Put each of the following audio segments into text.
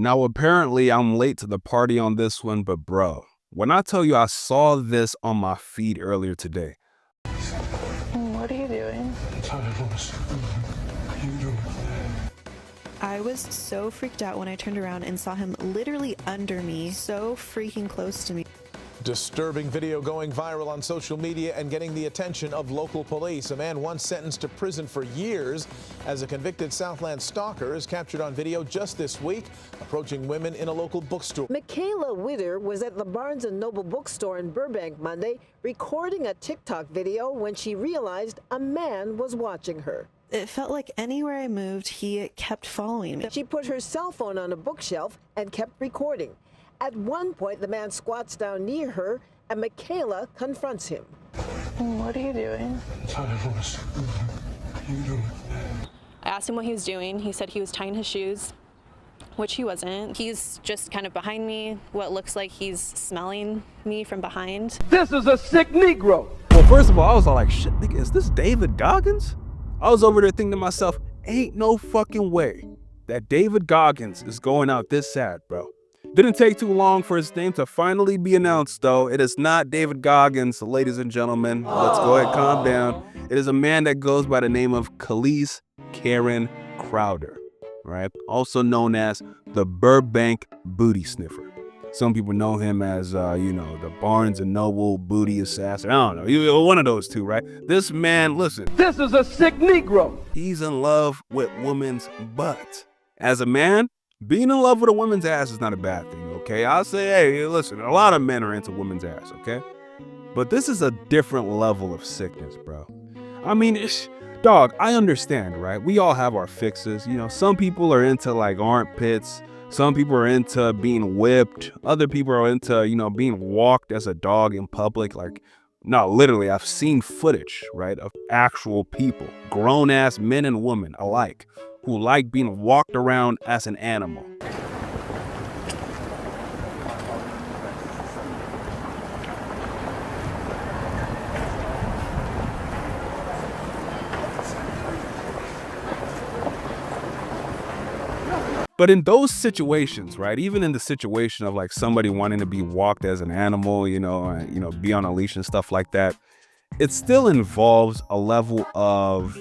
Now, apparently, I'm late to the party on this one, but bro, when I tell you I saw this on my feed earlier today. What are you doing? I was so freaked out when I turned around and saw him literally under me, so freaking close to me. Disturbing video going viral on social media and getting the attention of local police. A man once sentenced to prison for years as a convicted Southland stalker is captured on video just this week, approaching women in a local bookstore. Michaela Witter was at the Barnes & Noble bookstore in Burbank Monday, recording a TikTok video when she realized a man was watching her. It felt like anywhere I moved, he kept following me. She put her cell phone on a bookshelf and kept recording. At one point, the man squats down near her, and Michaela confronts him. What are you doing? I asked him what he was doing. He said he was tying his shoes, which he wasn't. He's just kind of behind me, what looks like he's smelling me from behind. This is a sick Negro. Well, first of all, I was all like, shit, nigga, is this David Goggins? I was over there thinking to myself, ain't no fucking way that David Goggins is going out this sad, bro. Didn't take too long for his name to finally be announced, though. It is not David Goggins, ladies and gentlemen. Let's go ahead, calm down. It is a man that goes by the name of Khalees Karen Crowder, right? Also known as the Burbank Booty Sniffer. Some people know him as, the Barnes & Noble booty assassin. I don't know, one of those two, right? This man, listen. This is a sick Negro. He's in love with women's butts. As a man, being in love with a woman's ass is not a bad thing, okay? I'll say, hey, listen, a lot of men are into women's ass, okay? But this is a different level of sickness, bro. I mean, dog, I understand, right? We all have our fixes. You know, some people are into like armpits. Some people are into being whipped. Other people are into, being walked as a dog in public. Like, no, literally, I've seen footage, right, of actual people, grown-ass men and women alike, who like being walked around as an animal. But in those situations, right, even in the situation of like somebody wanting to be walked as an animal, be on a leash and stuff like that, it still involves a level of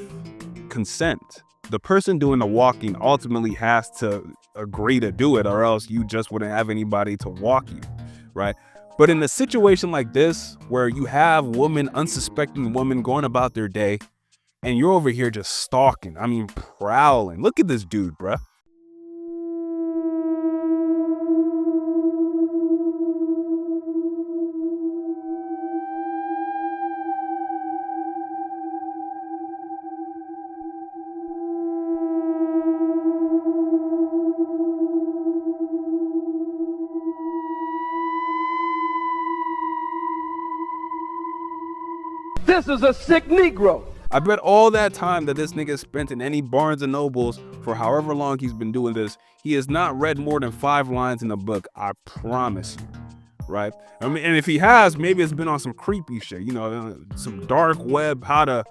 consent. The person doing the walking ultimately has to agree to do it, or else you just wouldn't have anybody to walk you, right? But in a situation like this, where you have unsuspecting women going about their day, and you're over here just stalking, prowling. Look at this dude, bruh. This is a sick Negro. I bet all that time that this nigga spent in any Barnes & Nobles for however long he's been doing this, he has not read more than 5 lines in a book. I promise you, right? And if he has, maybe it's been on some creepy shit, some dark web, how to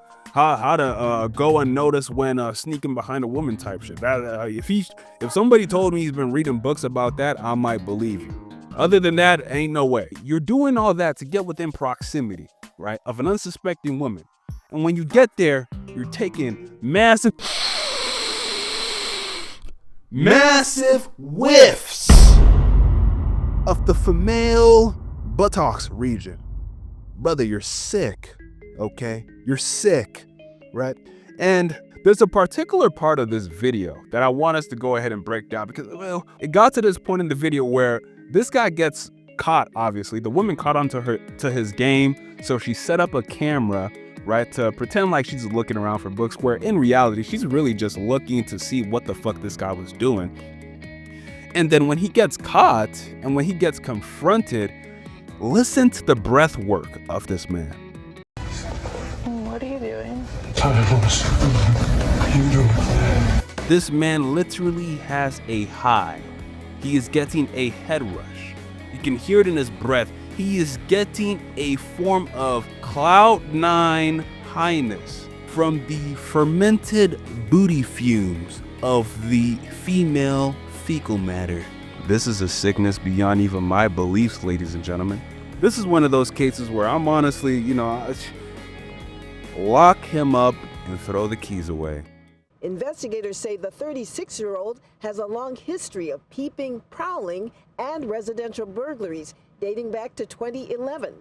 go unnoticed when sneaking behind a woman type shit. If somebody told me he's been reading books about that, I might believe you. Other than that, ain't no way. You're doing all that to get within proximity, right, of an unsuspecting woman. And when you get there, you're taking massive whiffs of the female buttocks region. Brother, you're sick, okay? You're sick, right? And there's a particular part of this video that I want us to go ahead and break down because, well, it got to this point in the video where this guy gets caught, obviously. The woman caught onto his game, so she set up a camera, right, to pretend like she's looking around for books, where in reality, she's really just looking to see what the fuck this guy was doing. And then when he gets caught and when he gets confronted, listen to the breath work of this man. What are you doing? This man literally has a high. He is getting a head rush. You can hear it in his breath. He is getting a form of cloud-9 highness from the fermented booty fumes of the female fecal matter This is a sickness beyond even my beliefs, ladies and gentlemen. This is one of those cases where I'm honestly, lock him up and throw the keys away. Investigators say the 36-year-old has a long history of peeping, prowling, and residential burglaries dating back to 2011.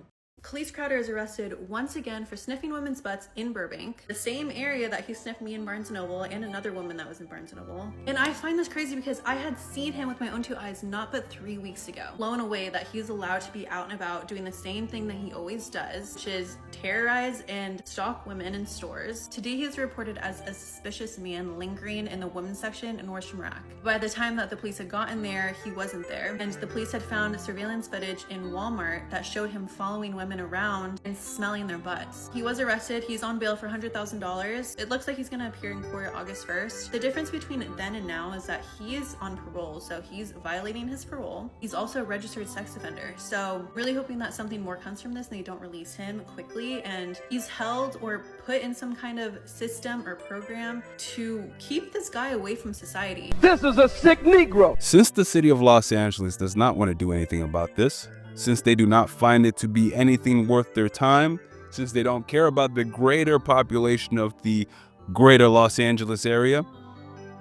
Khalees Crowder is arrested once again for sniffing women's butts in Burbank, the same area that he sniffed me in Barnes & Noble and another woman that was in Barnes & Noble. And I find this crazy because I had seen him with my own two eyes not but 3 weeks ago. Blown away that he's allowed to be out and about doing the same thing that he always does, which is terrorize and stalk women in stores. Today he is reported as a suspicious man lingering in the women's section in Nordstrom Rack. By the time that the police had gotten there, he wasn't there, and the police had found surveillance footage in Walmart that showed him following women around and smelling their butts. He was arrested. He's on bail for $100,000. It looks like he's going to appear in court August 1st. The difference between then and now is that he is on parole, so he's violating his parole. He's also a registered sex offender, so really hoping that something more comes from this and they don't release him quickly, and he's held or put in some kind of system or program to keep this guy away from society. This is a sick Negro. Since the city of Los Angeles does not want to do anything about this, since they do not find it to be anything worth their time, since they don't care about the greater population of the greater Los Angeles area,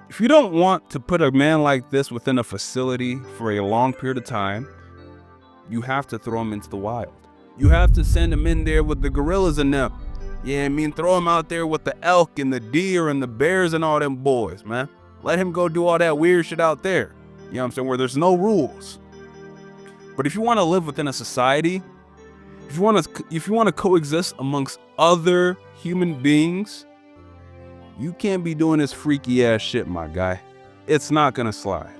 if you don't want to put a man like this within a facility for a long period of time, you have to throw him into the wild. You have to send him in there with the gorillas and them. Yeah, I mean, throw him out there with the elk and the deer and the bears and all them boys, man. Let him go do all that weird shit out there. You know what I'm saying? Where there's no rules. But if you want to live within a society, if you want to coexist amongst other human beings, you can't be doing this freaky ass shit, my guy. It's not gonna slide.